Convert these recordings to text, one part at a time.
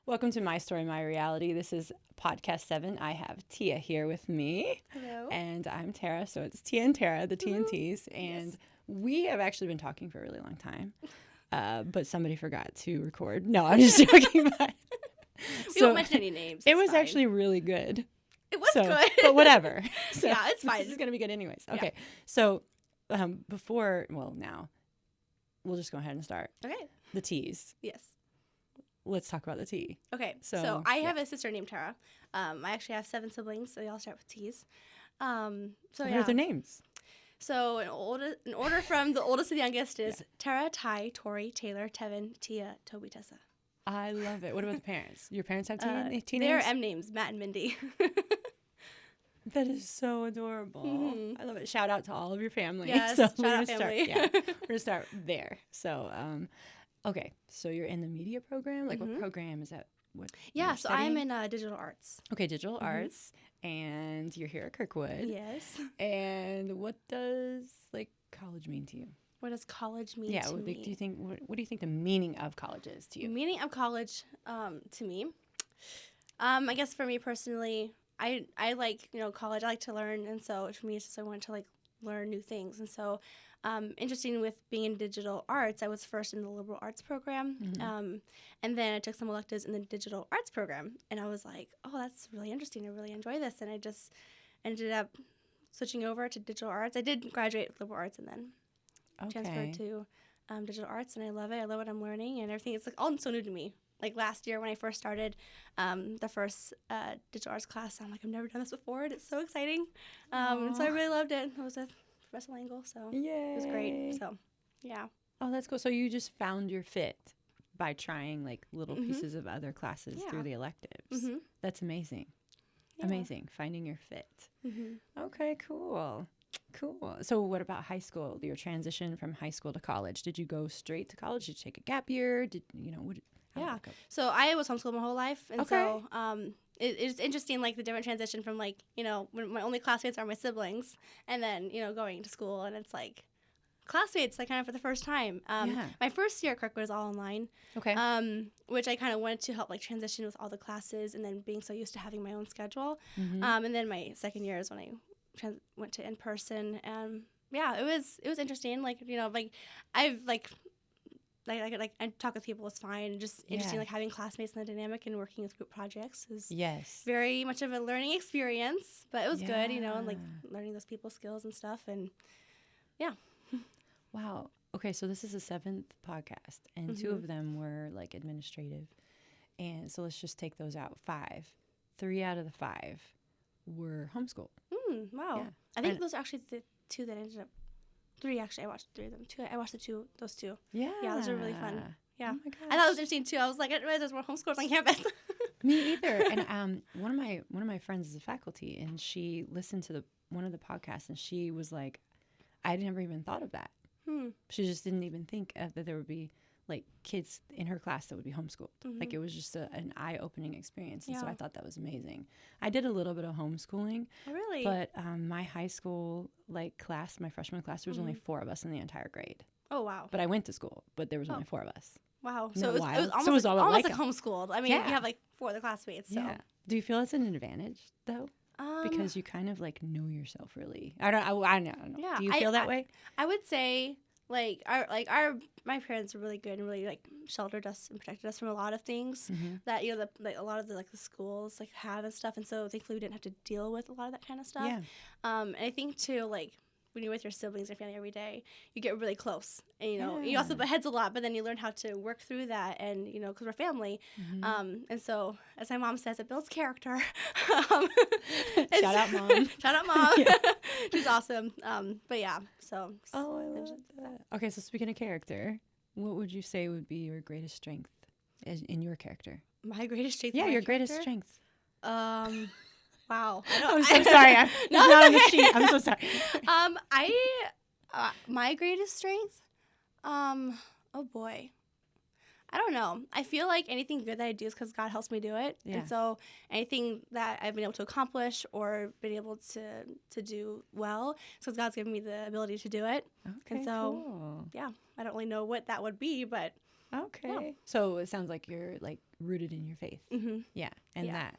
Welcome to My Story, My Reality. This is podcast 7. I have Tia here with me. Hello. And I'm Tara, so it's Tia and Tara, the TNTs. And Yes. we have actually been talking for a really long time, but somebody forgot to record. No, I'm just joking. We won't mention any names. It It's was fine. actually really good. It was good. But whatever. So Yeah, it's fine. This is going to be good anyways. Yeah. Okay. So now, we'll just go ahead and start. Okay. The T's. Yes. Let's talk about the T. Okay. So, So I have a sister named Tara. I actually have 7 siblings, so they all start with T's. What are their names? So in order from the oldest to the youngest is Tara, Ty, Tori, Taylor, Tevin, Tia, Toby, Tessa. I love it. What about the parents? Your parents have T names? They are M names, Matt and Mindy. That is so adorable. Mhm. I love it. Shout out to all of your family. Yes, So shout out family. We're gonna start there. So, okay. So you're in the media program. Like, what program is that? What? Yeah. you're So I'm studying? in digital arts. Okay, digital arts, and you're here at Kirkwood. Yes. And what does college mean to you? What does college mean Yeah. to What me? do you think? What do you think the meaning of college is to you? Meaning of college, to me, I guess for me personally, I like college. I like to learn, and so for me, it's just I want to learn new things. And so, interesting with being in digital arts, I was first in the liberal arts program, and then I took some electives in the digital arts program, and I was like, oh, that's really interesting. I really enjoy this, and I just ended up switching over to digital arts. I did graduate with liberal arts, and then transferred to digital arts, and I love it. I love what I'm learning and everything. It's all so new to me. Like last year when I first started the first digital arts class, I'm like, I've never done this before, and it's so exciting. And so I really loved it. I was with Professor Langle, so Yay. it was great. So, yeah. Oh, that's cool. So you just found your fit by trying little pieces of other classes through the electives. That's amazing. Yeah. Amazing. Finding your fit. Okay, cool. Cool. So what about high school? Your transition from high school to college? Did you go straight to college? Did you take a gap year? How did that go? So I was homeschooled my whole life, and Okay. so it's interesting, the different transition from when my only classmates are my siblings, and then going to school, and it's classmates kind of for the first time. My first year at Kirkwood was all online. Okay. Which I kind of wanted to help transition with all the classes, and then being so used to having my own schedule. And then my second year is when I went to in person, and it was interesting. I talk with people was fine. And just interesting, having classmates in the dynamic and working with group projects is very much of a learning experience. But it was good, and learning those people skills and stuff, and yeah. Wow. Okay, so this is the 7th podcast, and 2 of them were administrative, and so let's just take those out. 5. 3 out of the 5 were homeschooled. Wow. Yeah. I think those are actually the 2 that ended up. 3 actually. I watched 3 of them. 2. I watched those 2. Yeah. Yeah, those are really fun. Yeah. Oh my gosh. I thought it was interesting too. I was like, I didn't realize there were homeschoolers on campus. Me either. And one of my friends is a faculty, and she listened to one of the podcasts, and she was like, I never even thought of that. She just didn't even think that there would be kids in her class that would be homeschooled. It was just an eye-opening experience. And so I thought that was amazing. I did a little bit of homeschooling. Oh, really? But my high school class, my freshman class, there was only 4 of us in the entire grade. Oh, wow. But I went to school, but there was only 4 of us. Wow. Isn't So that it was wild? almost, So it was all almost like homeschooled. I mean, Yeah. you have 4 other classmates. So. Yeah. Do you feel it's an advantage though? Because you kind of know yourself really. I don't know. Yeah, Do you feel that way? I would say my parents were really good and really sheltered us and protected us from a lot of things that a lot of the schools have and stuff, and so thankfully we didn't have to deal with a lot of that kind of stuff. Yeah. And I think too when you're with your siblings and family every day, you get really close, and you also butt heads a lot, but then you learn how to work through that, and because we're family, and so as my mom says, it builds character. Shout out mom. Shout out mom. She's awesome. But yeah, so. Oh, I love that. Okay, so speaking of character, what would you say would be your greatest strength in your character? My greatest strength. Yeah, your greatest strength. Wow. I'm so sorry. It's not on the sheet. I'm so sorry. My greatest strength. Oh boy. I don't know. I feel like anything good that I do is because God helps me do it. Yeah. And so anything that I've been able to accomplish or been able to do well, it's because God's given me the ability to do it. Okay, and so, cool. yeah, I don't really know what that would be, but Okay. Yeah. So it sounds like you're rooted in your faith. Yeah. And that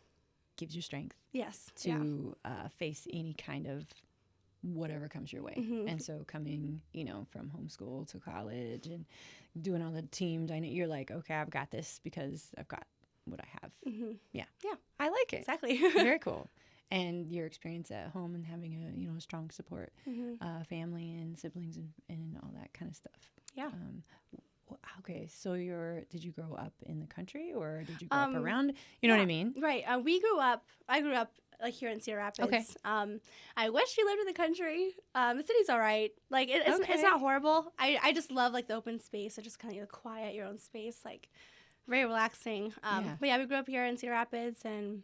gives you strength. Yes. To face any kind of whatever comes your way. And so coming, from homeschool to college and doing all the team dynamic, you're like, okay, I've got this because I've got what I have. Yeah. I like it. Exactly. Very cool. And your experience at home and having a strong support family and siblings and all that kind of stuff. Yeah. Okay, so did you grow up in the country or did you grow up around? You know what I mean? Right. I grew up like here in Cedar Rapids. Okay. I wish we lived in the country. The city's all right. Like it's not horrible. I just love like the open space. I just kind of quiet, your own space, like very relaxing. But yeah, we grew up here in Cedar Rapids, and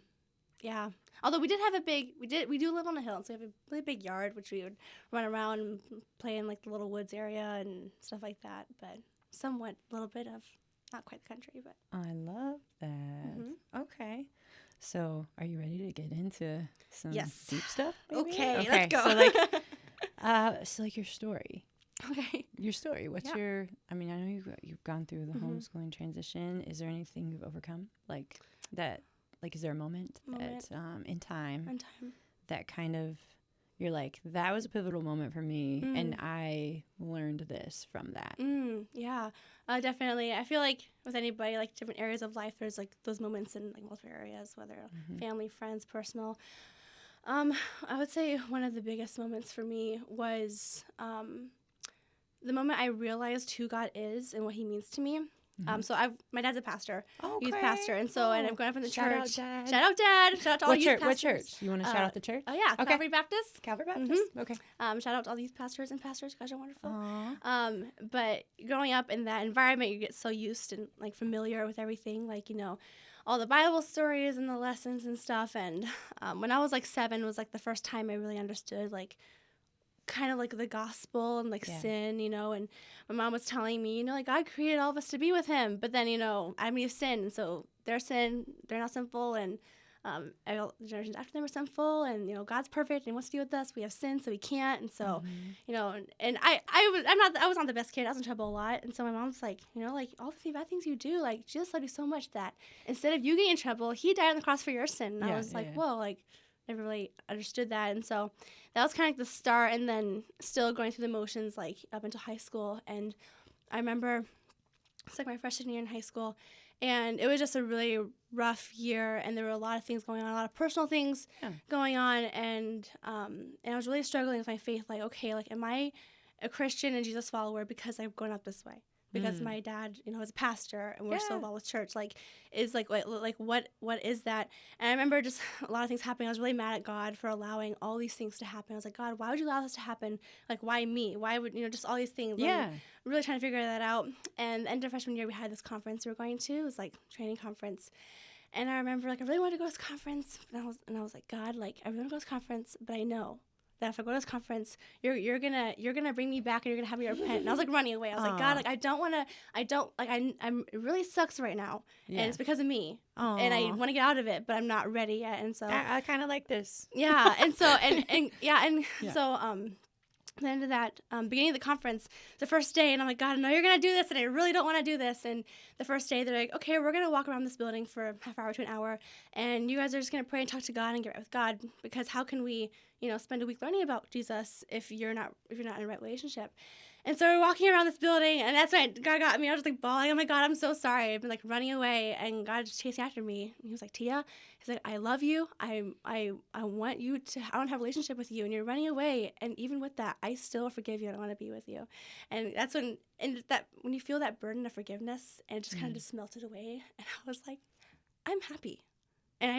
yeah. Although we do live on a hill, so we have a really big yard, which we would run around and play in like the little woods area and stuff like that. But somewhat, a little bit of, not quite the country, but. I love that. Okay. So are you ready to get into some deep stuff? Maybe? Okay, let's go. So like your story. Okay. Your story. What's your, I know you've gone through the homeschooling transition. Is there anything you've overcome? Like that, is there a moment that in time that kind of, you're like, that was a pivotal moment for me, and I learned this from that. Yeah, definitely. I feel like with anybody, like different areas of life, there's like those moments in like multiple areas, whether family, friends, personal. I would say one of the biggest moments for me was the moment I realized who God is and what He means to me. So my dad's a pastor, youth pastor, and so and I've grown up in the church. Shout out, Dad! Shout out to all youth pastors. What church? You want to shout out the church? Oh yeah, okay. Calvary Baptist. Calvary Baptist. Okay. Shout out to all these pastors and pastors. Guys are wonderful. But growing up in that environment, you get so used and like familiar with everything, like all the Bible stories and the lessons and stuff. And when I was like 7, was like the first time I really understood like kind of like the gospel and like sin, and my mom was telling me, like God created all of us to be with Him, but then Adam and Eve sinned, and so their sin, they're not sinful, and the generations after them are sinful, and God's perfect and He wants to be with us. We have sin, so He can't, and so and I was not the best kid. I was in trouble a lot, and so my mom's like, like all the bad things you do, like Jesus loved you so much that instead of you getting in trouble, He died on the cross for your sin. And I was like, whoa, like never really understood that, and so that was kind of like the start, and then still going through the motions like up into high school. And I remember it's like my freshman year in high school, and it was just a really rough year, and there were a lot of things going on, a lot of personal things going on, and I was really struggling with my faith, like, okay, like am I a Christian and Jesus follower because I've grown up this way? Because my dad, is a pastor, and we're so involved with church. Like, is like what is that? And I remember just a lot of things happening. I was really mad at God for allowing all these things to happen. I was like, God, why would you allow this to happen? Like, why me? Why would just all these things? Yeah. I'm really trying to figure that out. And the end of freshman year, we had this conference we were going to. It was like training conference. And I remember like I really wanted to go to this conference, and I was like, God, like I really want to go to this conference, but I know that if I go to this conference, you're gonna bring me back and you're gonna have me repent. And I was like running away. I was like, God, like I'm it really sucks right now, and it's because of me. And I want to get out of it, but I'm not ready yet. And so I kind of like this. Yeah, and so so the end of that beginning of the conference, the first day, and I'm like, God, I know you're gonna do this, and I really don't want to do this. And the first day, they're like, okay, we're gonna walk around this building for a half hour to an hour, and you guys are just gonna pray and talk to God and get right with God, because how can we, spend a week learning about Jesus if you're not in a right relationship? And so we're walking around this building, and that's when God got me. I was just like bawling. Oh my God, I'm so sorry. I've been like running away, and God just chasing after me. And He was like, Tia, He's like, I love you. I want you to. I want to have a relationship with you, and you're running away. And even with that, I still forgive you, and I want to be with you. And that's when you feel that burden of forgiveness, and it just kind of just melted away. And I was like, I'm happy. And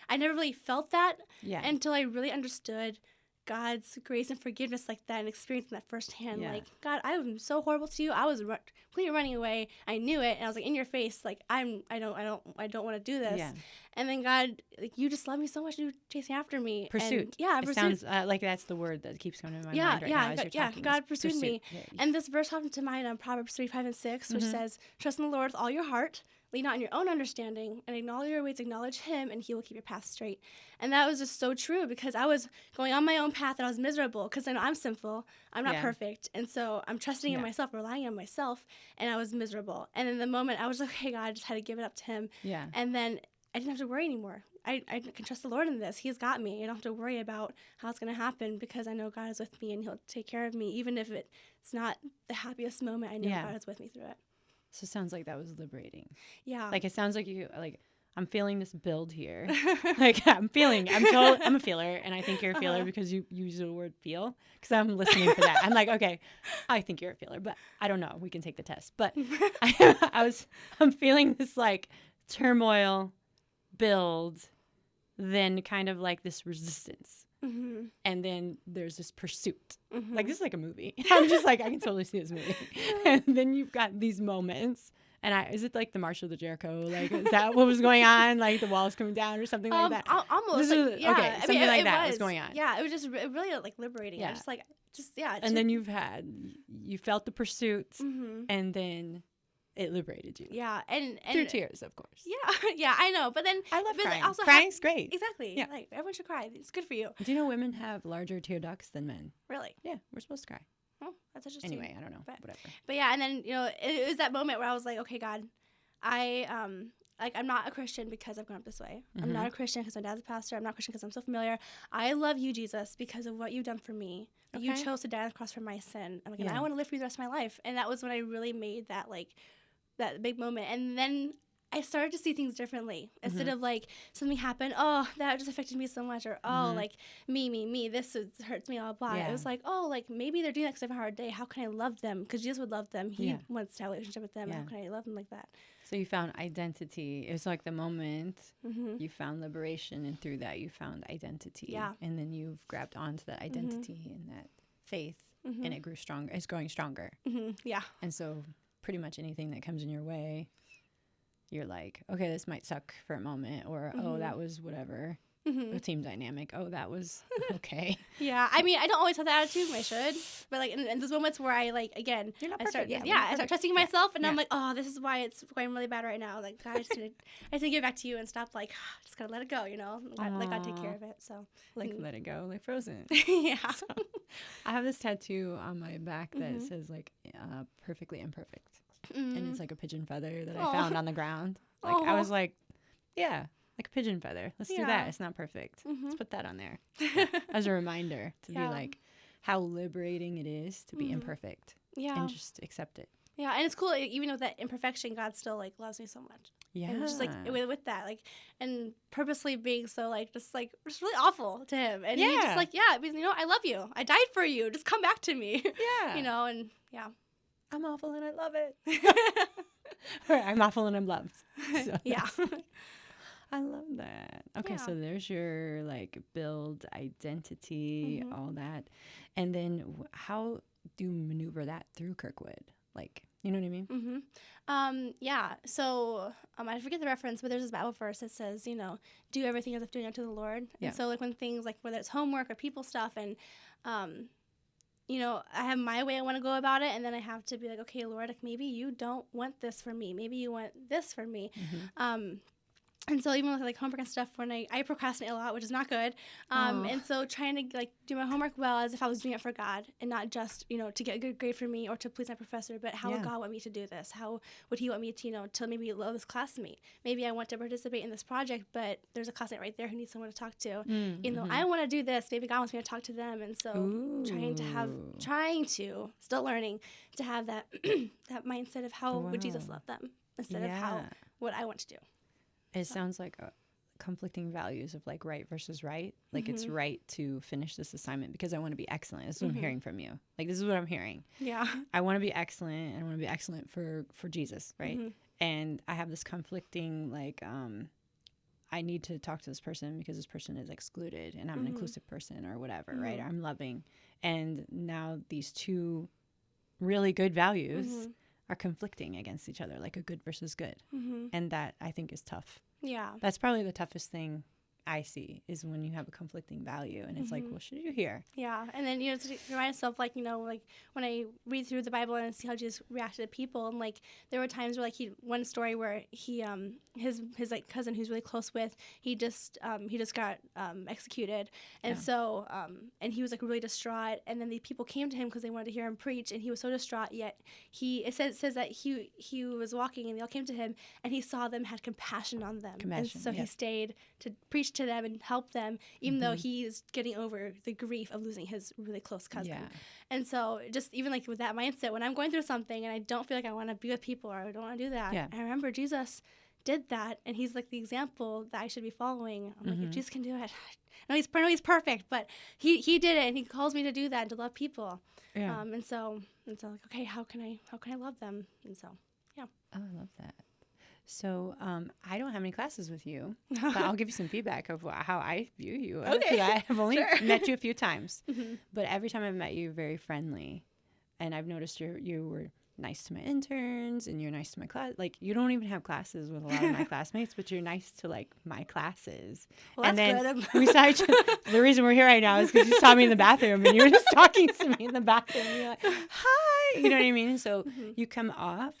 I never really felt that until I really understood God's grace and forgiveness like that, and experiencing that firsthand. Like, God, I was so horrible to you. I was completely running away. I knew it, and I was like in your face. Like, I don't want to do this. Yeah. And then God, like, you just love me so much. You chasing after me. Pursuit. And, it sounds like that's the word that keeps coming to my mind right now as you're talking. God pursued me. And this verse popped into mind on Proverbs 3:5-6, which says, "Trust in the Lord with all your heart. lean not on your own understanding, and acknowledge your ways, acknowledge him, and he will keep your path straight. And that was just so true, because I was going on my own path and I was miserable, because I know I'm sinful, I'm not perfect, and so I'm trusting in myself, relying on myself, and I was miserable. And in the moment I was like, okay, God, I just had to give it up to him. And then I didn't have to worry anymore. I can trust the Lord in this. He's got me. I don't have to worry about how it's going to happen, because I know God is with me and he'll take care of me. Even if it's not the happiest moment, I know God is with me through it. So it sounds like that was liberating. Yeah. Like, it sounds like I'm feeling this build here. Like, I'm a feeler, and I think you're a feeler because you use the word feel, because I'm listening for that. I'm like, okay, I think you're a feeler, but I don't know. We can take the test. But I'm feeling this like turmoil build, then kind of like this resistance. And then there's this pursuit. Like, this is like a movie. I'm just like, I can totally see this movie. And then you've got these moments. And is it like the March of the Jericho? Like, is that what was going on? Like, the walls coming down or something like that? Almost. Okay, something like that was going on. Yeah, it was just really like liberating. Yeah. And then you felt the pursuit, and then it liberated you. Yeah, and through tears, of course. Yeah, I know. But then I love crying. Also crying's great. Exactly. Yeah, like everyone should cry. It's good for you. Do you know women have larger tear ducts than men? Really? Yeah, we're supposed to cry. Oh, that's interesting. Anyway, I don't know. Whatever. But yeah, and then it was that moment where I was like, okay, God, I'm not a Christian because I've grown up this way. I'm not a Christian because my dad's a pastor. I'm not a Christian because I'm so familiar. I love you, Jesus, because of what you've done for me. Okay. You chose to die on the cross for my sin. I'm like, and I want to live for you the rest of my life. And that was when I really made that that big moment. And then I started to see things differently. Instead of like something happened, oh, that just affected me so much, or like me, this hurts me, all blah. It was like, oh, like maybe they're doing that because they have a hard day. How can I love them? Because Jesus would love them. He wants to have a relationship with them. How can I love them like that? So you found identity. It was like the moment you found liberation, and through that you found identity. Yeah. And then you've grabbed onto that identity and that faith, and it grew stronger. It's growing stronger. Yeah. And so pretty much anything that comes in your way, you're like, okay, this might suck for a moment, or oh, that was whatever. The team dynamic. Oh, that was okay. Yeah, I mean, I don't always have that attitude. I should, but like in those moments where I like again, I start trusting myself, and I'm like, oh, this is why it's going really bad right now. Like, God, I just need to give it back to you and stop. Like, just gotta let it go. Let God take care of it. So let it go, like Frozen. Yeah. So, I have this tattoo on my back that says like perfectly imperfect, and it's like a pigeon feather that I found on the ground. Like I was like, yeah. Like a pigeon feather. Let's do that. It's not perfect. Let's put that on there as a reminder to be like how liberating it is to be imperfect. Yeah. And just accept it. Yeah. And it's cool. Even with that imperfection, God still like loves me so much. Yeah. And just like with that, like, and purposely being so like just really awful to him. And he's just like, because, I love you. I died for you. Just come back to me. Yeah. And yeah. I'm awful and I love it. Or I'm awful and I'm loved. So yeah. I love that. Okay, so there's your like build identity, all that. And then how do you maneuver that through Kirkwood? Like, you know what I mean? Yeah. So I forget the reference, but there's this Bible verse that says, do everything as if doing unto the Lord. Yeah. And so like when things like whether it's homework or people stuff and I have my way I want to go about it, and then I have to be like, okay, Lord, like maybe you don't want this for me. Maybe you want this for me. And so even with like homework and stuff, when I procrastinate a lot, which is not good. And so trying to like do my homework well as if I was doing it for God and not just, to get a good grade for me or to please my professor, but how would God want me to do this? How would he want me to, to maybe love this classmate? Maybe I want to participate in this project, but there's a classmate right there who needs someone to talk to. Though I want to do this, maybe God wants me to talk to them. And so still learning to have that, that mindset of how would Jesus love them instead of what I want to do. It sounds like conflicting values of like right versus right. Like it's right to finish this assignment because I want to be excellent. This is what I'm hearing from you. Like this is what I'm hearing. Yeah. I want to be excellent, and I want to be excellent for Jesus, right? And I have this conflicting like I need to talk to this person because this person is excluded, and I'm an inclusive person or whatever, right? Or I'm loving. And now these two really good values are conflicting against each other, like a good versus good. And that I think is tough. Yeah. That's probably the toughest thing I see is when you have a conflicting value, and it's like, well, should you hear? Yeah, and then to remind myself, like like when I read through the Bible and see how Jesus reacted to people, and like there were times where like one story where he his like cousin who's really close with, he just got executed, and so and he was like really distraught, and then the people came to him because they wanted to hear him preach, and he was so distraught, yet it says that he was walking and they all came to him, and he saw them, had compassion on them, and so he stayed to preach to them and help them, even though he's getting over the grief of losing his really close cousin. Yeah. And so just even like with that mindset, when I'm going through something and I don't feel like I want to be with people or I don't want to do that, I remember Jesus did that, and he's like the example that I should be following. I'm like, if Jesus can do it, I know he's perfect, but he did it, and he calls me to do that and to love people. Yeah. And so like, okay, how can I love them? And so yeah. Oh, I love that. So I don't have any classes with you, but I'll give you some feedback of how I view you. Okay. I have only met you a few times, but every time I've met you, you're very friendly. And I've noticed you were nice to my interns, and you're nice to my class. Like, you don't even have classes with a lot of my classmates, but you're nice to like my classes. Well, and that's then good. Besides, the reason we're here right now is because you saw me in the bathroom, and you were just talking to me in the bathroom. And you're like, hi, you know what I mean? So you come off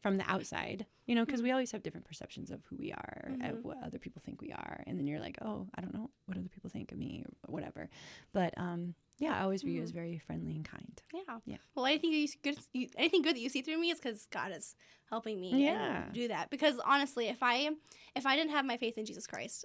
from the outside, because we always have different perceptions of who we are, of what other people think we are. And then you're like, oh, I don't know what other people think of me or whatever. But I always view you as very friendly and kind. Yeah. Well, anything good that you see through me is because God is helping me and do that. Because honestly, if I didn't have my faith in Jesus Christ,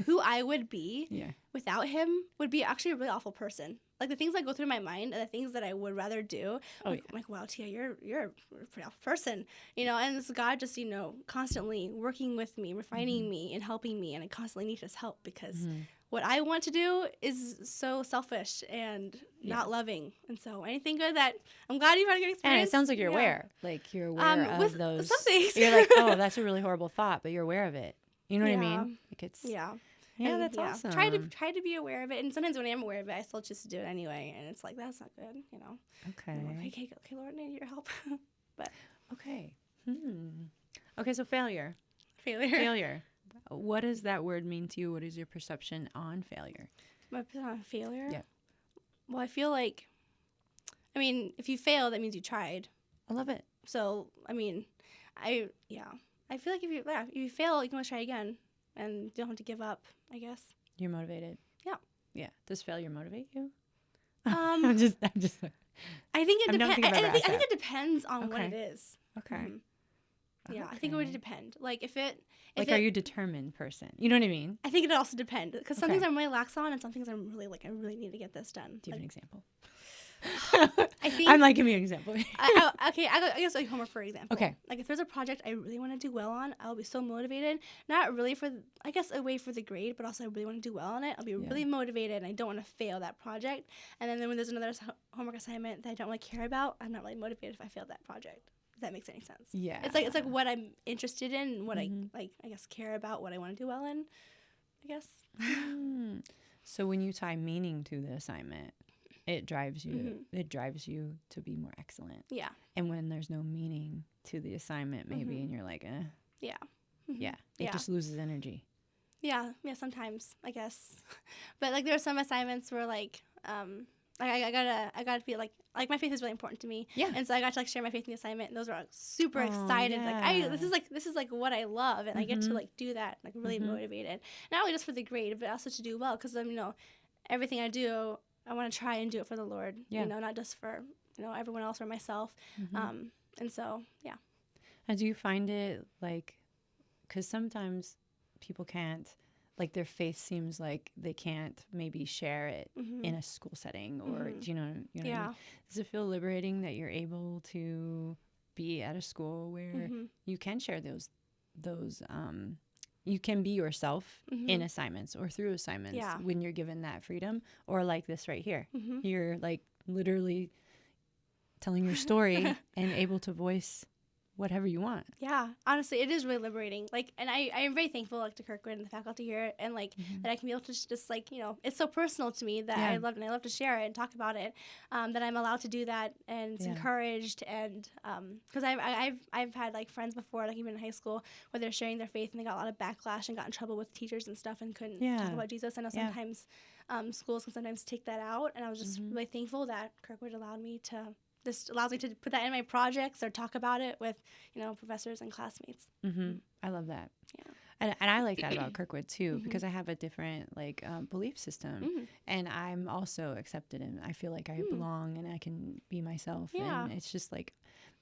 who I would be without him would be actually a really awful person. Like the things that go through my mind and the things that I would rather do. I'm like, wow, Tia, you're a pretty awful person, and it's God just, constantly working with me, refining me and helping me. And I constantly need his help because what I want to do is so selfish and not loving. And so anything good that I'm glad you've had a good experience. And it sounds like you're aware. Like you're aware of those. Some things. You're like, oh, that's a really horrible thought, but you're aware of it. You know what I mean? Like it's Yeah, and, that's awesome. Try to be aware of it, and sometimes when I am aware of it, I still just do it anyway, and it's like that's not good, Okay. Like, okay, Lord, I need your help. But okay. Okay, so failure. What does that word mean to you? What is your perception on failure? My perception on failure? Yeah. Well, I feel like, if you fail, that means you tried. I love it. So, I feel like if you fail, you can always try again. And you don't have to give up, I guess. You're motivated. Yeah. Yeah. Does failure motivate you? I'm just. I think it depends. I think it depends on what it is. Okay. Yeah, I think it would depend. Like are you a determined person? You know what I mean? I think it also depends because some things I'm really lax on, and some things I'm really I really need to get this done. Do you have an example? I think I'm like, give me an example. I guess like homework, for example. Okay. Like if there's a project I really want to do well on, I'll be so motivated. Not really away for the grade, but also I really want to do well on it. I'll be really motivated, and I don't want to fail that project. And then when there's another homework assignment that I don't really care about, I'm not really motivated if I failed that project. If that makes any sense. Yeah. It's like what I'm interested in, and what I guess care about, what I want to do well in. I guess. So when you tie meaning to the assignment, it drives you. It drives you to be more excellent. Yeah. And when there's no meaning to the assignment, maybe, and you're like, Yeah. Yeah. It just loses energy. Yeah. Yeah. Sometimes, I guess. But like there are some assignments where I gotta feel like my faith is really important to me. Yeah. And so I got to share my faith in the assignment, and those were super excited. Yeah. This is what I love, and I get to do that, really motivated. Not only just for the grade, but also to do well, because everything I do, I want to try and do it for the Lord, not just for, everyone else or myself. And so, yeah. And do you find it because sometimes people can't, their faith seems like they can't maybe share it in a school setting or, do you know what I mean? Does it feel liberating that you're able to be at a school where you can share those you can be yourself in assignments or through assignments when you're given that freedom, or like this right here. You're literally telling your story and able to voice whatever you want. Yeah, honestly, it is really liberating. Like, and I am very thankful, like, to Kirkwood and the faculty here, and like that I can be able to just like, you know, it's so personal to me that I love, and I love to share it and talk about it. That I'm allowed to do that, and it's encouraged, and because I've had like friends before, like even in high school, where they're sharing their faith and they got a lot of backlash and got in trouble with teachers and stuff and couldn't talk about Jesus. I know sometimes schools can sometimes take that out, and I was just really thankful that Kirkwood allowed me to. This allows me to put that in my projects or talk about it with, you know, professors and classmates. I love that. Yeah. And I like that about Kirkwood too, because I have a different like belief system, and I'm also accepted, and I feel like I belong and I can be myself. Yeah. And it's just like,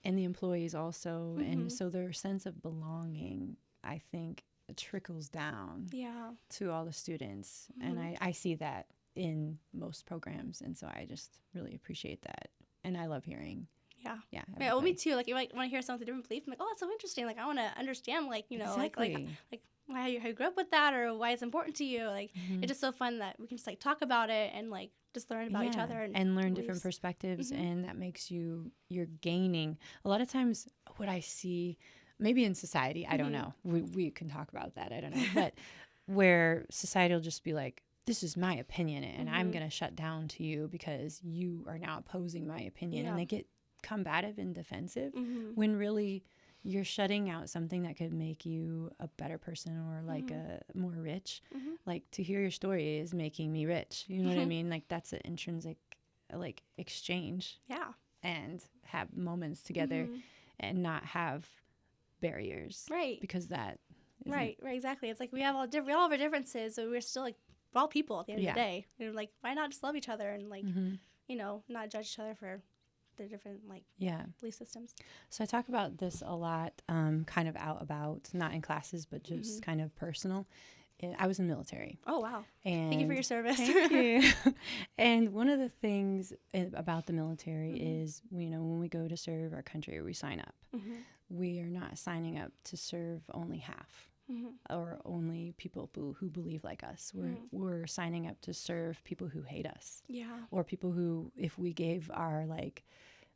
and the employees also, and so their sense of belonging, I think, trickles down to all the students, and I see that in most programs, and so I just really appreciate that. And I love hearing. Yeah. Well, me too. Like, you might want to hear someone with a different belief. I'm like, oh, that's so interesting. Like, I want to understand, like, you know, like how you grew up with that, or why it's important to you. Like, it's just so fun that we can just like talk about it and like just learn about each other and learn different perspectives, and that makes you're gaining. A lot of times, what I see, maybe in society, I don't know. We can talk about that. I don't know, but where society will just be like, this is my opinion, and I'm going to shut down to you because you are now opposing my opinion. And they get combative and defensive when really you're shutting out something that could make you a better person, or like a more rich. Like, to hear your story is making me rich. You know what I mean? Like, that's an intrinsic like exchange. Yeah. And have moments together and not have barriers. Right. Because that Right, exactly. It's like we all have our differences, so we're still like, we're all people at the end of the day. And like, why not just love each other and like, you know, not judge each other for the different like belief systems. So I talk about this a lot, kind of out about, not in classes, but just kind of personal. I was in the military. Oh, wow. And thank you for your service. Thank you. And one of the things about the military is, you know, when we go to serve our country or we sign up, we are not signing up to serve only half. Or only people who believe like us. We're signing up to serve people who hate us. Or people who, if we gave our like,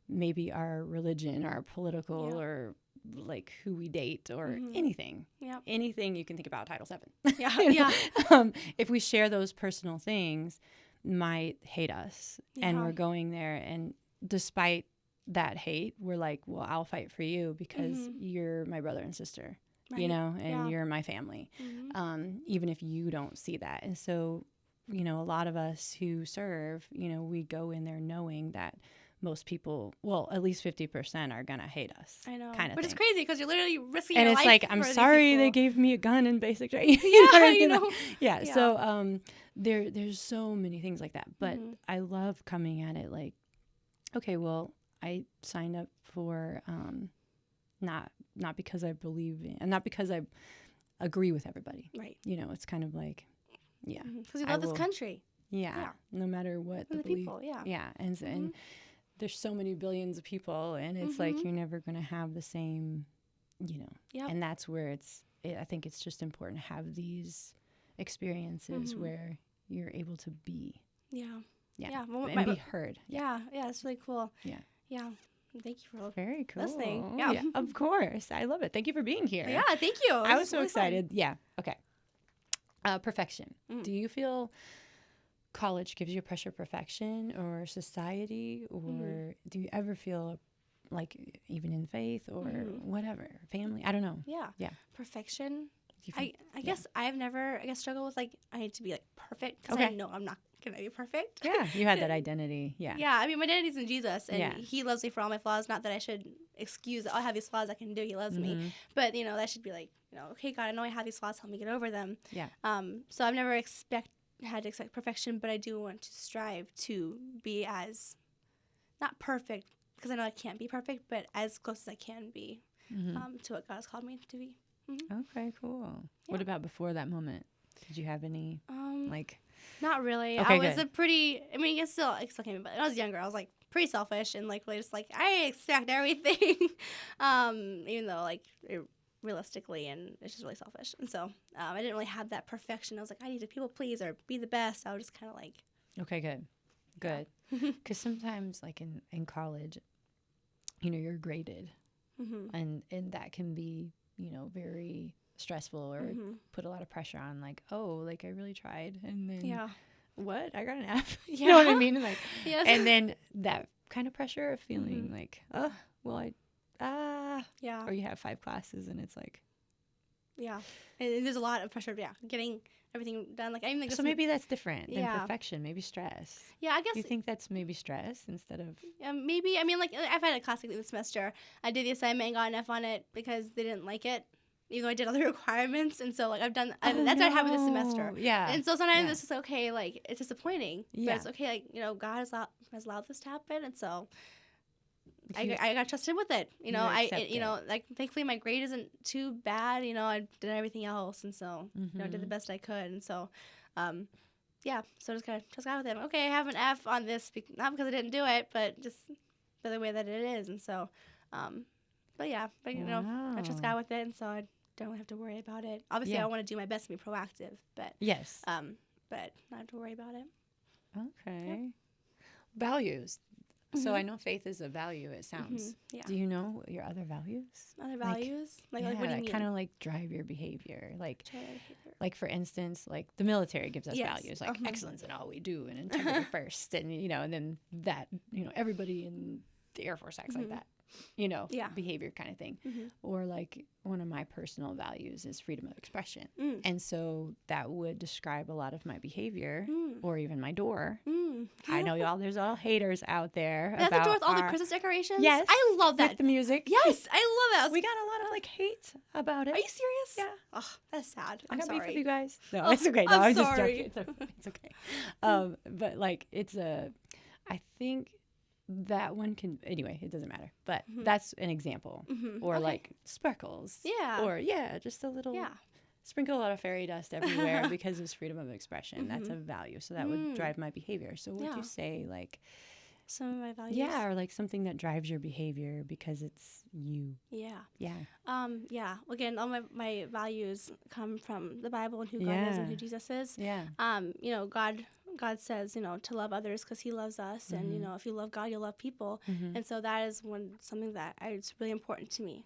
maybe our religion, our political, or like who we date, or anything you can think about Title VII. If we share those personal things, might hate us, and we're going there, and despite that hate, we're like, well, I'll fight for you because you're my brother and sister. You know, and you're my family, even if you don't see that. And so, you know, a lot of us who serve, you know, we go in there knowing that most people, well, at least 50% are going to hate us. I know. Kind of Which thing. is crazy because you're literally risking your life. And it's like, I'm sorry they gave me a gun in basic training. You know? Yeah. So there's so many things like that. But I love coming at it like, okay, well, I signed up for not because I believe in, and not because I agree with everybody. Right. You know, it's kind of like, because you love this country. Yeah. No matter what the belief. People. Yeah. Yeah. And there's so many billions of people, and it's like you're never going to have the same, you know. Yep. And that's where I think it's just important to have these experiences where you're able to be. Yeah. Well, and be heard. Yeah. It's really cool. Yeah. Thank you for very cool listening. Yeah, of course. I love it. Thank you for being here. Yeah, thank you. I was so really excited. Fun. Yeah. Okay. Perfection. Do you feel college gives you pressure of perfection, or society, or do you ever feel like, even in faith or whatever, family? I don't know. Yeah. Perfection. I guess I've never struggled with like, I need to be like perfect, because I know I'm not gonna be perfect. Yeah, you had that identity. Yeah. Yeah, I mean, my identity's in Jesus, and He loves me for all my flaws. Not that I should excuse, I have these flaws I can do. He loves me, but you know, that should be like, you know, okay, God, I know I have these flaws. Help me get over them. Yeah. So I've never had to expect perfection, but I do want to strive to be as, not perfect, because I know I can't be perfect, but as close as I can be to what God has called me to be. Okay, cool. Yeah. What about before that moment? Did you have any like? Not really. Okay, I was I still can be, but when I was younger, I was like pretty selfish and like really just like, I expect everything, even though like realistically, and it's just really selfish. And so I didn't really have that perfection. I was like, I need to people please or be the best. I was just kind of like. Okay, good. Because sometimes like in college, you know, you're graded and that can be, very stressful or put a lot of pressure on, like, oh, like I really tried, and then what, I got an F. You know what I mean? Like, yes. And then that kind of pressure of feeling like, oh, well, or you have 5 classes and it's like, and there's a lot of pressure, getting everything done. Like, I even think so maybe that's different than perfection, maybe stress. I guess you think that's maybe stress instead of maybe. I mean, like, I've had a class like this semester. I did the assignment and got an F on it because they didn't like it, even though I did all the requirements. And so, like, that's what happened this semester. And so sometimes it's just okay, like, it's disappointing, but it's okay, like, God has allowed this to happen, and so I got trusted with it. Like, thankfully my grade isn't too bad. I did everything else, and so did the best I could, and so so just kind of trust God with it. Okay, I have an F on this, not because I didn't do it, but just the way that it is, and so I trust God with it, and so I don't really have to worry about it. Obviously, I want to do my best to be proactive, but but not have to worry about it. Okay. Values. So I know faith is a value, it sounds. Do you know your other values? Other values? Like what do you mean? Kind of like drive your behavior. Like for instance, like the military gives us values, like excellence in all we do and integrity first. And, and then that, everybody in the Air Force acts like that. Behavior kind of thing. Or like one of my personal values is freedom of expression. And so that would describe a lot of my behavior or even my door. I know there's all haters out there. That's the door with all the Christmas decorations? Yes. I love that. With the music. Yes, I love that. We got a lot of like hate about it. Are you serious? Yeah. Oh, that's sad. I'm sorry. beef with you guys. No, it's okay. No, I'm I was sorry. just joking. It's okay. But like I think that one can, anyway, it doesn't matter, but that's an example. Or like sparkles, or just a little sprinkle a lot of fairy dust everywhere because it's freedom of expression. That's a value, so that would drive my behavior. So would you say like some of my values, or like something that drives your behavior because it's you? Again, all my values come from the Bible and who God is and who Jesus is. God says, to love others because he loves us. And, if you love God, you'll love people. And so that is something that it's really important to me.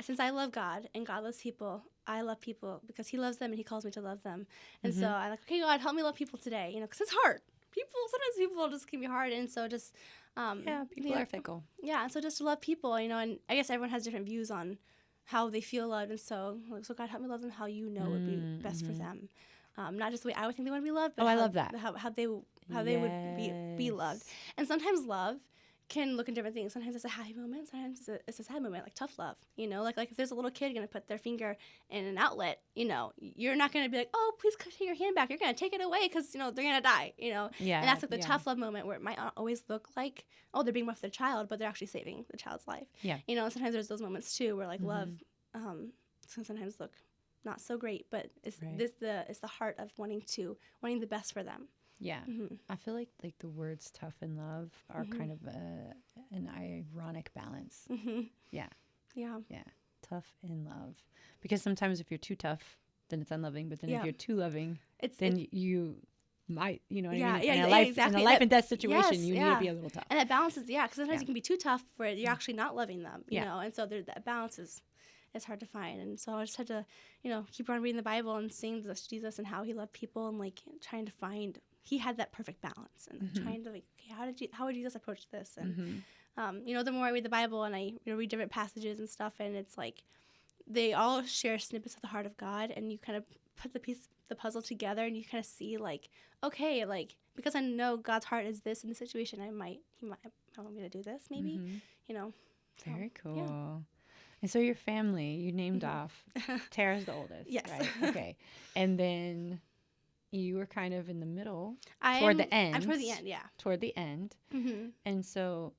Since I love God and God loves people, I love people because he loves them and he calls me to love them. And so I'm like, okay, God, help me love people today, because it's hard. Sometimes people just can be hard. And so just, people are fickle. Yeah. And so just to love people, and I guess everyone has different views on how they feel loved. And so God, help me love them how would be best for them. Not just the way I would think they want to be loved, but I love that. How they would be loved. And sometimes love can look in different things. Sometimes it's a happy moment. Sometimes it's a sad moment, like tough love. Like if there's a little kid going to put their finger in an outlet, you're not going to be like, oh, please take your hand back. You're going to take it away because, they're going to die, And that's like the tough love moment where it might not always look like, oh, they're being rough with their child, but they're actually saving the child's life. And sometimes there's those moments too where like love can sometimes look not so great, but it's the heart of wanting the best for them. I feel like the words tough and love are kind of an ironic balance. Tough and love, because sometimes if you're too tough then it's unloving, but then if you're too loving then you might, in a life and death situation you need to be a little tough, and that balance is because sometimes you can be too tough where you're actually not loving them, and so that balance is hard to find. And so I just had to, keep on reading the Bible and seeing Jesus and how he loved people and like trying to find, he had that perfect balance and trying to like, okay, how would Jesus approach this? And, the more I read the Bible and I read different passages and stuff, and it's like, they all share snippets of the heart of God, and you kind of put the puzzle together and you kind of see like, okay, like, because I know God's heart is this in the situation, he might want me to do this maybe, Very cool. Yeah. And so your family, you named off, Tara's the oldest, yes. Right? Okay. And then you were kind of in the middle, toward the end. I'm toward the end, yeah. Toward the end. And so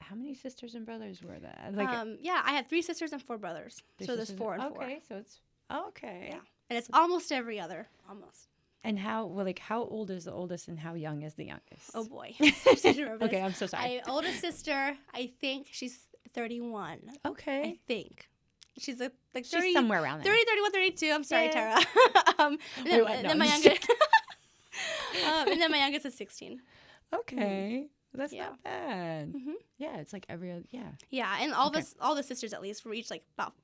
how many sisters and brothers were there? I have 3 sisters and 4 brothers. So there's 4 and 4. Okay, so it's, okay. Yeah. And it's almost every other, almost. And how old is the oldest and how young is the youngest? Oh, boy. I'm so nervous. Okay, I'm so sorry. My oldest sister, I think she's 31. Okay. I think. She's like 30. She's somewhere around there. 30, 31, 32. I'm sorry, Tara. And then my youngest is 16. Okay. That's not bad. Yeah, it's like every other, yeah. Yeah, and all the sisters at least, we're each like about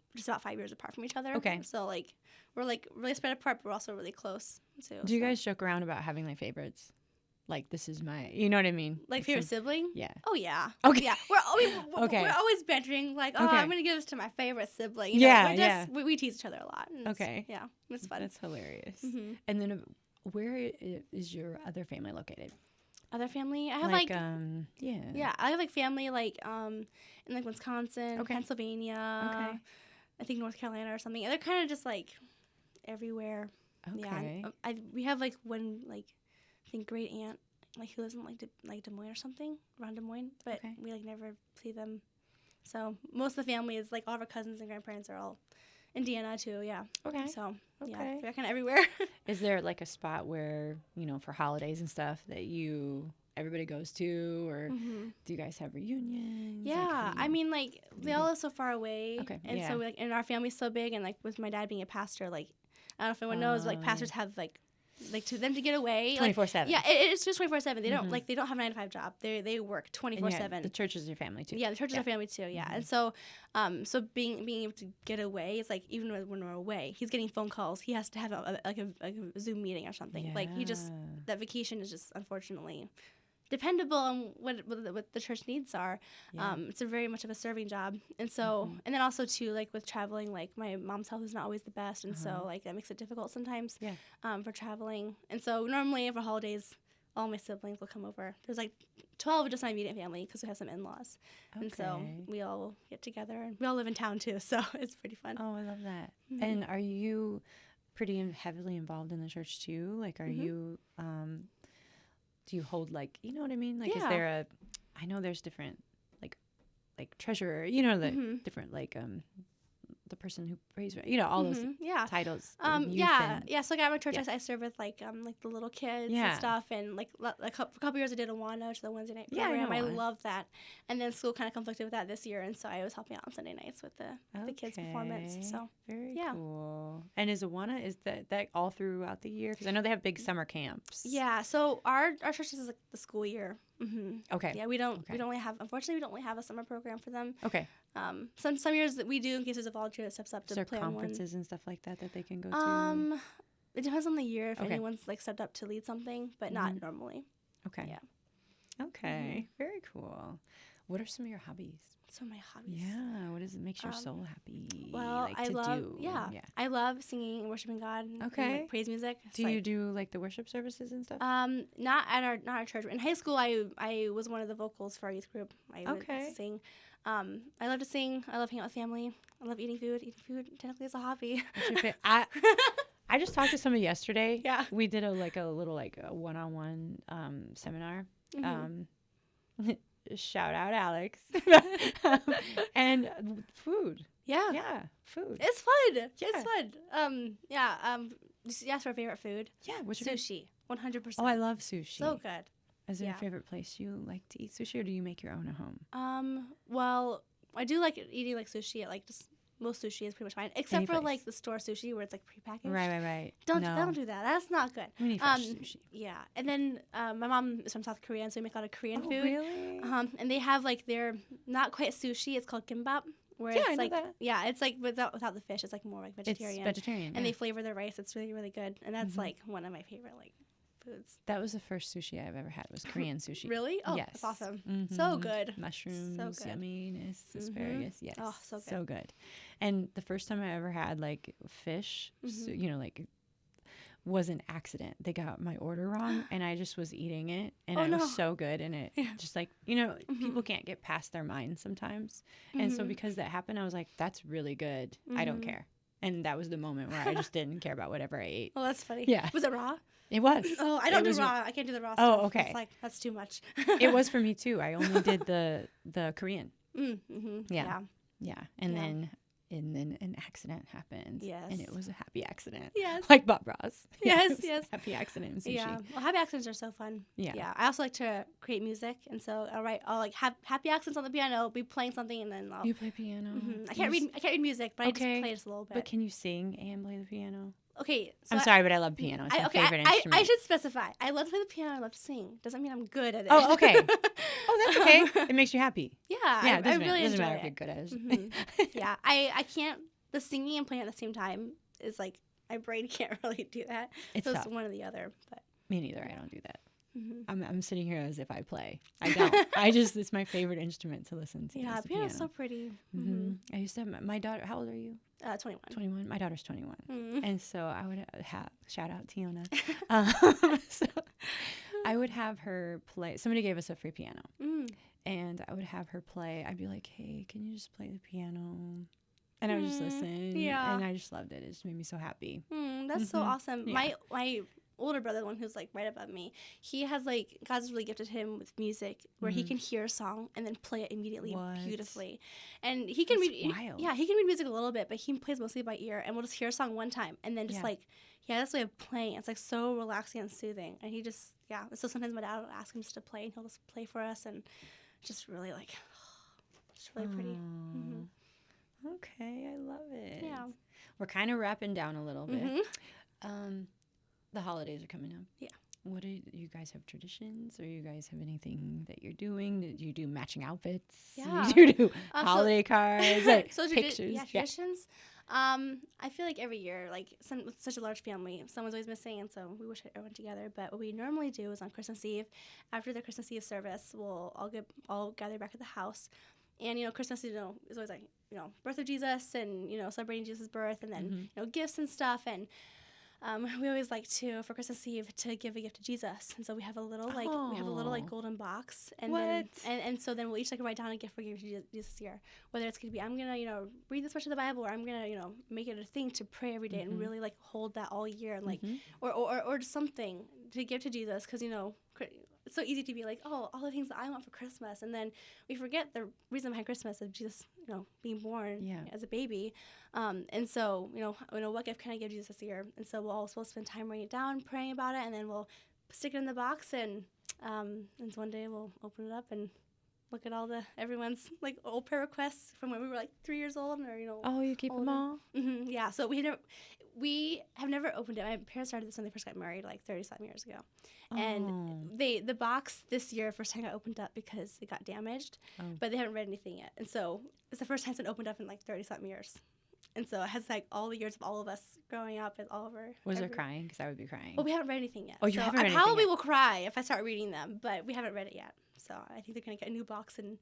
5 years apart from each other. Okay. So like we're like really spread apart, but we're also really close too. Do you guys joke around about having like favorites? Like, this is my, you know what I mean? Like favorite sibling? Yeah. Oh yeah. Okay. Yeah. We're always bantering like, oh, I'm gonna give this to my favorite sibling. You know, we tease each other a lot. Okay. Yeah, it's fun. That's hilarious. And then where is your other family located? Other family? I have yeah, I have like family like in like Wisconsin, Pennsylvania, I think North Carolina or something. They're kind of just like everywhere. Okay. Yeah. We have like one like I think great aunt like who lives in like Des Moines or something, around Des Moines, but we like never see them. So most of the family is like all of our cousins and grandparents are all Indiana too. Yeah. Okay. So yeah, they're kind of everywhere. Is there like a spot where, you know, for holidays and stuff that everybody goes to, or do you guys have reunions? Yeah, I mean, like they all live so far away, and so like, and our family's so big, and like with my dad being a pastor, like I don't know if anyone knows, but, like pastors have like to them to get away 24/7. Yeah, it's just 24/7. They don't they don't have a 9-to-5 job. They work 24/7. The church is your family too. Yeah, the church is our family too. Yeah, and so so being able to get away is like even when we're away, he's getting phone calls. He has to have a Zoom meeting or something. Yeah. Like that vacation is just unfortunately dependable on what the church needs are. Yeah. It's a very much of a serving job, and so and then also too like with traveling, like my mom's health is not always the best, and so like that makes it difficult sometimes. Yeah. For traveling, and so normally for holidays, all my siblings will come over. There's like 12 of just my immediate family because we have some in-laws, and so we all get together, and we all live in town too, so it's pretty fun. Oh, I love that. And are you pretty heavily involved in the church too? Like, are you? Do you hold like, you know what I mean? Like, is there I know there's different like treasurer, you know, the different like the person who prays, you know, all those titles. So like at my church, I serve with like the little kids and stuff, and like a couple years I did Awana, which is the Wednesday night program. I love that, and then school kind of conflicted with that this year, and so I was helping out on Sunday nights with the kids' performance. So very cool. And is Awana, is that all throughout the year? Because I know they have big summer camps. Yeah, so our church is like the school year. Okay. Yeah, we don't only have a summer program for them. Okay. Some years that we do in case there's a volunteer that steps up to plan conferences and stuff like that they can go to. It depends on the year if anyone's like stepped up to lead something, but not normally. Okay. Yeah. Okay. Very cool. What are some of your hobbies? Some of my hobbies. Yeah. What makes your soul happy? Well, I love singing and worshiping God. Okay. And, like, praise music. Do you do like the worship services and stuff? Not at our church. In high school, I was one of the vocals for our youth group. I would sing. I love to sing. I love hanging out with family. I love eating food. Eating food technically is a hobby. I just talked to somebody yesterday. Yeah. We did a little one-on-one seminar. Shout out Alex. And food. Yeah. Yeah. Food. It's fun. Yeah. It's fun. Just ask for a favorite food. Yeah. What's your sushi? 100%. Oh, I love sushi. So good. Is there a favorite place you like to eat sushi, or do you make your own at home? Well, I do like eating like sushi at like just most sushi is pretty much fine, except for like the store sushi where it's like prepackaged. Right. Don't do that. That's not good. We need fresh sushi. Yeah, and then my mom is from South Korea, and so we make a lot of Korean food. Really? And they have like their not quite sushi. It's called kimbap. Where I it's know like that. Yeah, it's like without the fish. It's like more like vegetarian. It's vegetarian. And they flavor their rice. It's really really good, and that's like one of my favorite like foods. That was the first sushi I've ever had. Was Korean sushi. Really? Oh, yes. That's awesome. So good. Mushrooms, so good. Yumminess, asparagus. Yes. Oh, so good. So good. And the first time I ever had like fish, so, you know, like was an accident. They got my order wrong, and I just was eating it, and it was so good, and it just like, you know, people can't get past their mind sometimes, and so because that happened, I was like, that's really good. I don't care. And that was the moment where I just didn't care about whatever I ate. Oh, that's funny. Yeah. Was it raw? It was. Oh, I don't do raw. I can't do the raw stuff. Oh, okay. It's like, that's too much. It was for me too. I only did the Korean. Yeah. And then an accident happened. Yes. And it was a happy accident. Yes. Like Bob Ross. Yes. Happy accident in sushi. Yeah. Well, happy accidents are so fun. Yeah. I also like to create music, and so I'll like have happy accidents on the piano, be playing something, and then You play piano. I can't read music, but I just play just a little bit. But can you sing and play the piano? Okay. So I'm sorry, but I love piano. It's my favorite instrument. I should specify. I love to play the piano. I love to sing. Doesn't mean I'm good at it. Oh, okay. Oh, that's okay. It makes you happy. Yeah. Yeah, I really doesn't enjoy matter it. if you're good at it. Mm-hmm. Yeah. I can't. The singing and playing at the same time is like my brain can't really do that. It's so tough. it's one or the other. But Me neither. I don't do that. mm-hmm. I'm sitting here as if I play. I don't. It's my favorite instrument to listen to. Yeah, piano's so pretty. Mm-hmm. I used to have my daughter. How old are you? 21. 21. My daughter's 21. Mm. And so I would have, shout out Tiona. So I would have her play. Somebody gave us a free piano. And I would have her play. I'd be like, hey, can you just play the piano? And I would just listen. Yeah. And I just loved it. It just made me so happy. That's so awesome. Yeah. My older brother, the one who's like right above me, he has like, God's really gifted him with music where he can hear a song and then play it immediately beautifully. And he can read, wild. he can read music a little bit, but he plays mostly by ear, and we'll just hear a song one time and then just that's the way of playing. It's like so relaxing and soothing. And he just, so sometimes my dad will ask him just to play and he'll just play for us, and just really like, it's really pretty. Okay, I love it. Yeah. We're kind of wrapping down a little bit. The holidays are coming up. Yeah. What do you guys have traditions, or you guys have anything that you're doing? Do you do matching outfits? Yeah. Do you do holiday cards, like so pictures? Traditions. I feel like every year, like with such a large family, someone's always missing, and so we wish everyone together. But what we normally do is on Christmas Eve, after the Christmas Eve service, we'll all gather back at the house. And, Christmas, is always like, birth of Jesus and, celebrating Jesus' birth, and then, gifts and stuff. And we always like to, for Christmas Eve, to give a gift to Jesus. And so we have a little, golden box. And then so then we'll each, write down a gift we're giving to Jesus this year. Whether it's going to be, I'm going to, read this much of the Bible, or I'm going to, make it a thing to pray every day and really, hold that all year. And, or something to give to Jesus. Because, it's so easy to be like, oh, all the things that I want for Christmas. And then we forget the reason behind Christmas of Jesus, being born as a baby. And so, what gift can I give Jesus this year? And so we'll also spend time writing it down, praying about it, and then we'll stick it in the box. And one day we'll open it up and look at all everyone's old prayer requests from when we were 3 years old, or Oh, you keep them all? Mm-hmm, yeah. So we have never opened it. My parents started this when they first got married 30-something years ago. And the box this year first time got opened up because it got damaged, but they haven't read anything yet. And so it's the first time it's been opened up in 30-something years. And so it has all the years of all of us growing up and all of our. Was there crying? Because I would be crying. Well, we haven't read anything yet. Oh, you haven't read anything yet? I probably yet. will cry if I start reading them, but we haven't read it yet. So I think they're going to get a new box and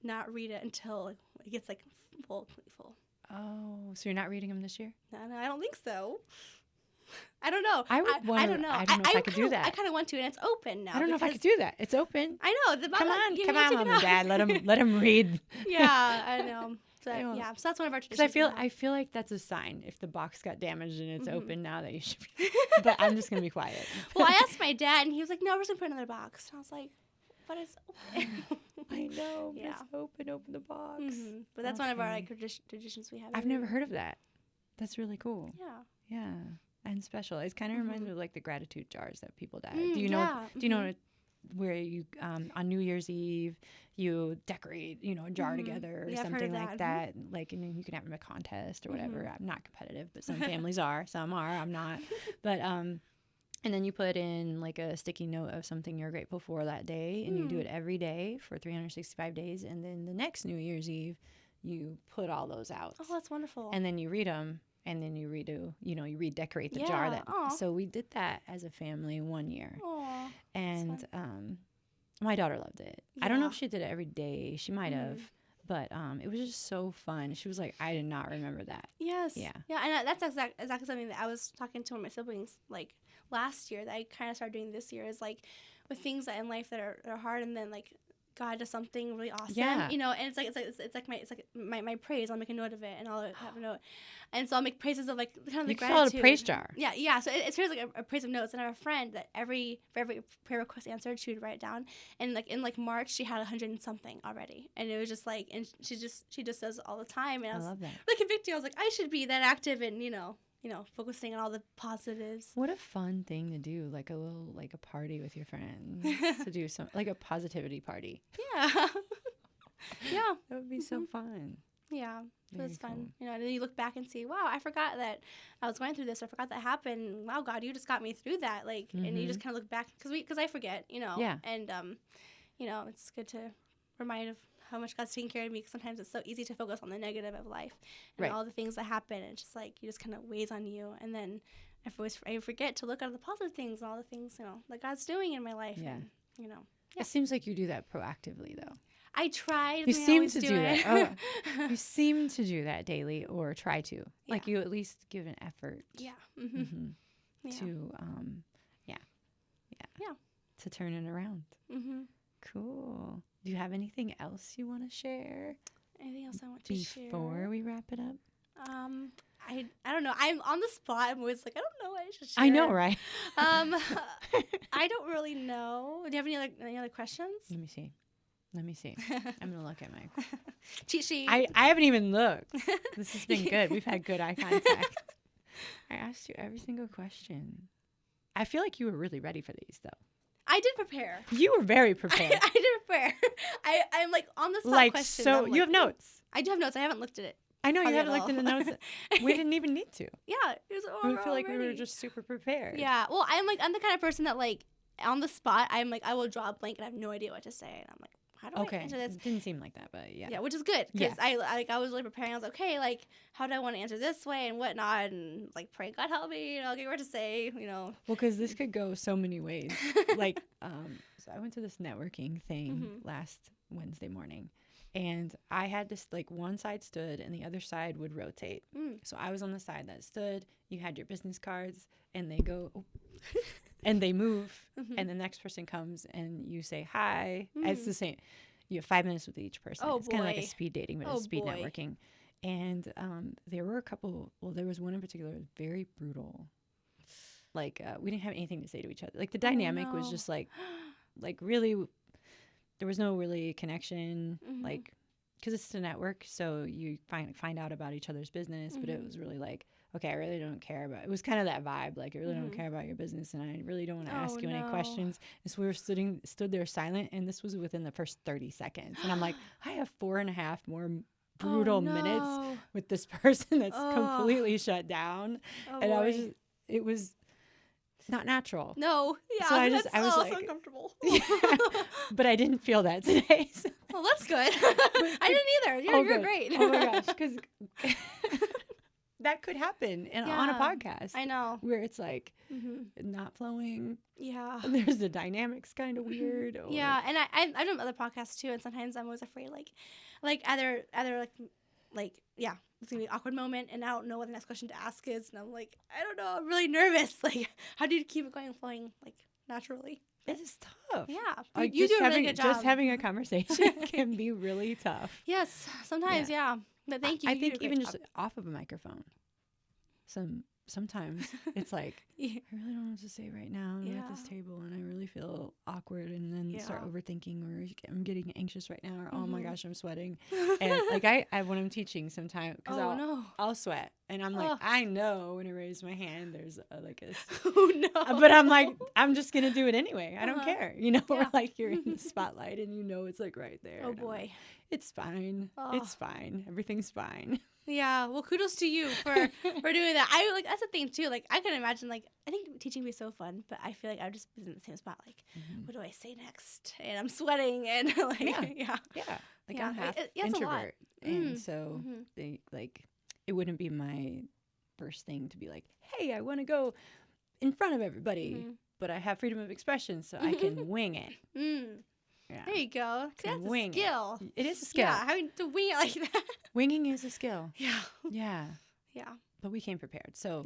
not read it until it gets completely full. Oh, so you're not reading them this year? No, I don't think so. I don't know. I don't know. I don't know if I could do that. I kind of want to, and it's open now. I don't know if I could do that. It's open. I know. Come on, Mom and Dad. Let him read. Yeah, I know. So, so that's one of our traditions. Because I feel like that's a sign if the box got damaged and it's open now that you should be. But I'm just gonna be quiet. Well, I asked my dad, and he was like, "No, we're just gonna put another box." And I was like, "But it's open." I know. Yeah. It's open. Open the box. Mm-hmm. But that's one of our traditions we have. I've never heard of that. That's really cool. Yeah. Yeah. And special. It kind of reminds me of the gratitude jars that people did. Do you know? Do you know where you on New Year's Eve you decorate a jar together or something like that? And then you can have a contest or whatever. I'm not competitive, but some families are. Some are. I'm not. But and then you put in a sticky note of something you're grateful for that day, and you do it every day for 365 days. And then the next New Year's Eve, you put all those out. Oh, that's wonderful. And then you read them. And then you redecorate the jar. So we did that as a family one year. Aww, and my daughter loved it. Yeah. I don't know if she did it every day. She might have. But it was just so fun. She was like, I did not remember that. Yes. Yeah. Yeah, and that's exactly something that I was talking to one of my siblings last year that I kind of started doing this year is with things that in life that are hard, and then God does something really awesome, and it's like my praise. I'll make a note of it, and I'll have a note, and so I'll make praises of kind of the gratitude. You call it a praise jar. Yeah. So it's here's a praise of notes, and I have a friend that for every prayer request answered, she would write it down, and in March she had 100 and something already, and it was just and she just does it all the time, and I love that. Really convicted. I was like, I should be that active, and focusing on all the positives. What a fun thing to do, a little, a party with your friends, to do some, a positivity party. Yeah. Yeah. That would be so fun. Yeah. It was fun. Cool. You know, and then you look back and see, wow, I forgot that I was going through this. Or I forgot that happened. Wow, God, you just got me through that. Like, and you just kind of look back because I forget, you know. Yeah. And, you know, it's good to remind of how much God's taking care of me. Because sometimes it's so easy to focus on the negative of life and all the things that happen. And it's just like, you just kind of weighs on you. And then I forget to look at the positive things and all the things, you know, that God's doing in my life. Yeah. And, you know. It seems like you do that proactively, though. I tried. You seem to do that. Oh, you seem to do that daily, or try to. Like you at least give an effort. Yeah. To to turn it around. Cool. Do you have anything else you want to share? Anything else I want to share before we wrap it up? I don't know. I'm on the spot. I'm always like, I don't know what I should share. I know, right? I don't really know. Do you have any other questions? Let me see. I'm going to look at my cheat sheet. I haven't even looked. This has been good. We've had good eye contact. I asked you every single question. I feel like you were really ready for these, though. I did prepare. You were very prepared. I did prepare. I'm like on the spot like, questions. So like, you have notes. I do have notes. I haven't looked at it. I know you haven't looked in the notes. We didn't even need to. Yeah. It was we feel like we were just super prepared. Yeah. Well, I'm the kind of person that like on the spot, I'm like, I will draw a blank and I have no idea what to say. And I'm like, how do I answer this? It didn't seem like that, but yeah. Yeah, which is good because I was really preparing. I was like, okay, like, how do I want to answer this way and whatnot? And like, pray God help me, you know, get what to say, you know. Well, because this could go so many ways. Like, so I went to this networking thing last Wednesday morning, and I had this, like, one side stood and the other side would rotate. So I was on the side that stood. You had your business cards, and they go, and they move, and the next person comes, and you say hi. It's the same. You have 5 minutes with each person. It's kind of like a speed dating, but it's speed networking. And there were a couple. Well, there was one in particular that was very brutal. Like, we didn't have anything to say to each other. Like, the dynamic was just like really, there was no really connection. Like, because it's a network, so you find out about each other's business. But it was really like, okay, I really don't care about. It was kind of that vibe, like, I really don't care about your business, and I really don't want to ask you any questions. And so we were stood there silent, and this was within the first 30 seconds. And I'm like, I have 4.5 more brutal minutes with this person that's completely shut down. And I was just, it was not natural. No, yeah, so I was so like, uncomfortable. But I didn't feel that today. So. Well, that's good. I didn't either. You're great. Oh my gosh, because that could happen on a podcast. I know. Where it's like not flowing. Yeah. There's the dynamics kind of weird. Or... Yeah, and I've done other podcasts too, and sometimes I'm always afraid like either like yeah, it's gonna be an awkward moment, and I don't know what the next question to ask is, and I'm like, I don't know, I'm really nervous. Like, how do you keep it going and flowing like naturally? It is tough. Yeah, like, you do a really good job. Just having a conversation can be really tough. Yes, sometimes, yeah. But thank you. I think even just off of a microphone. Sometimes it's like, I really don't know what to say right now. I'm at this table and I really feel awkward, and then start overthinking, or I'm getting anxious right now, or oh my gosh, I'm sweating. And like I when I'm teaching sometimes, because I'll sweat, and I'm like, I know when I raise my hand there's like a oh no, but I'm like, I'm just gonna do it anyway. I don't care, you know. Or like you're in the spotlight and you know it's like right there. Oh boy, like, it's fine. It's fine. Everything's fine. Yeah, well, kudos to you for doing that. I like, that's the thing too. Like, I can imagine, like, I think teaching would be so fun, but I feel like I've just been in the same spot. Like, what do I say next? And I'm sweating, and like, yeah. Like, I'm half introvert, and so they like, it wouldn't be my first thing to be like, hey, I want to go in front of everybody, but I have freedom of expression, so I can wing it. Yeah. There you go. That's a skill. It is a skill. Yeah, having to wing it like that. Winging is a skill. Yeah. Yeah. Yeah. But we came prepared. So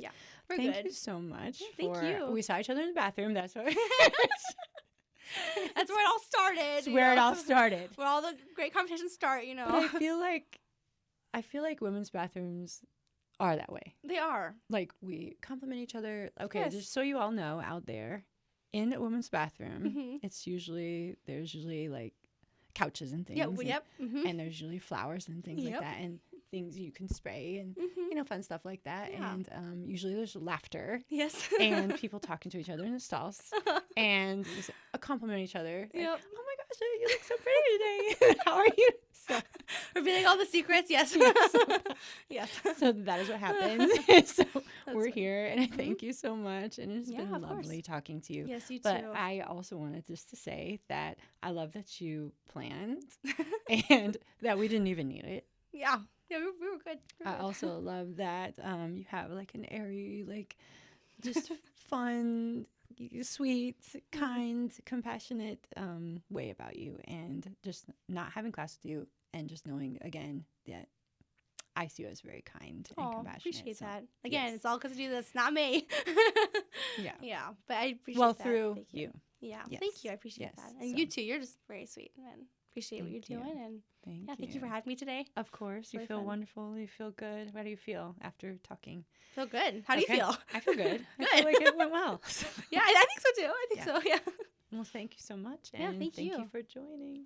thank you so much. Thank you. We saw each other in the bathroom. That's where that's where it all started. That's where it all started. Where all the great conversations start, you know. But I feel like women's bathrooms are that way. They are. Like, we compliment each other. Okay, just so you all know out there, in a women's bathroom, there's usually like couches and things. And there's usually flowers and things like that, and things you can spray, and you know, fun stuff like that. And usually there's laughter. Yes. And people talking to each other in the stalls, and compliment each other. Like, oh my Tasha, you look so pretty today. How are you? So, Revealing all the secrets. Yes. Yes. so that is what happened. So we're funny. here, and I thank you so much. And it's been of lovely course. talking to you. Yes, you But too. I also wanted just to say that I love that you planned and that we didn't even need it. Yeah. Yeah, we were good. I also love that you have like an airy, like just fun, sweet, kind, compassionate way about you, and just not having class with you, and just knowing again that I see you as very kind and compassionate. Appreciate so, that. Again, yes. it's all because of you. That's not me. Yeah. Yeah, but I appreciate Well, that. through Thank you. Yeah, Yes. thank you. I appreciate Yes. that. And So, you too. You're just very sweet and appreciate what thank you're you. doing. And Thank thank you for having me today. Of course. You Really feel fun. wonderful. You feel good. How do you feel after talking? Feel good. How do Okay. you feel? I feel good. I Good. feel like it went well. Yeah, I think so too. I think Yeah. so. Yeah. Well, thank you so much. Yeah, And thank you you. for joining.